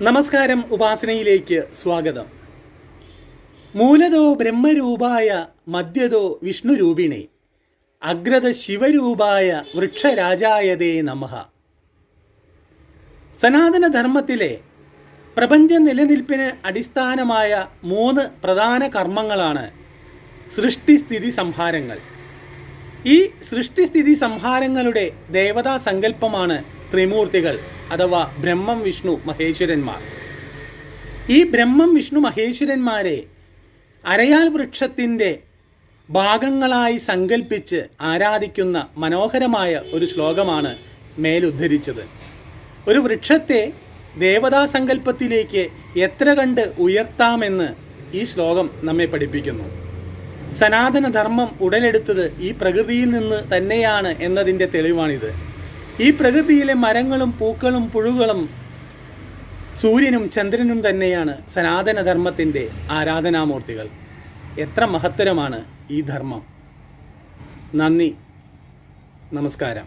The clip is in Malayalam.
നമസ്കാരം. ഉപാസനയിലേക്ക് സ്വാഗതം. മൂലതോ ബ്രഹ്മരൂപായ മധ്യതോ വിഷ്ണുരൂപിണേ അഗ്രത ശിവരൂപായ വൃക്ഷരാജായതേ നമഃ. സനാതനധർമ്മത്തിലെ പ്രപഞ്ച നിലനിൽപ്പിന് അടിസ്ഥാനമായ 3 പ്രധാന കർമ്മങ്ങളാണ് സൃഷ്ടിസ്ഥിതി സംഹാരങ്ങൾ. ഈ സൃഷ്ടിസ്ഥിതി സംഹാരങ്ങളുടെ ദേവതാ സങ്കല്പമാണ് ത്രിമൂർത്തികൾ അഥവാ ബ്രഹ്മം, വിഷ്ണു, മഹേശ്വരന്മാർ. ഈ ബ്രഹ്മം, വിഷ്ണു, മഹേശ്വരന്മാരെ അരയാൽ വൃക്ഷത്തിൻ്റെ ഭാഗങ്ങളായി സങ്കല്പിച്ച് ആരാധിക്കുന്ന മനോഹരമായ ഒരു ശ്ലോകമാണ് മേലുദ്ധരിച്ചത്. ഒരു വൃക്ഷത്തെ ദേവതാ സങ്കല്പത്തിലേക്ക് എത്ര കണ്ട് ഉയർത്താമെന്ന് ഈ ശ്ലോകം നമ്മെ പഠിപ്പിക്കുന്നു. സനാതനധർമ്മം ഉടലെടുത്തത് ഈ പ്രകൃതിയിൽ നിന്ന് തന്നെയാണ് എന്നതിൻ്റെ തെളിവാണിത്. ഈ പ്രകൃതിയിലെ മരങ്ങളും പൂക്കളും പുഴുകളും സൂര്യനും ചന്ദ്രനും തന്നെയാണ് സനാതനധർമ്മത്തിൻ്റെ ആരാധനാമൂർത്തികൾ. എത്ര മഹത്തരമാണ് ഈ ധർമ്മം! നന്ദി, നമസ്കാരം.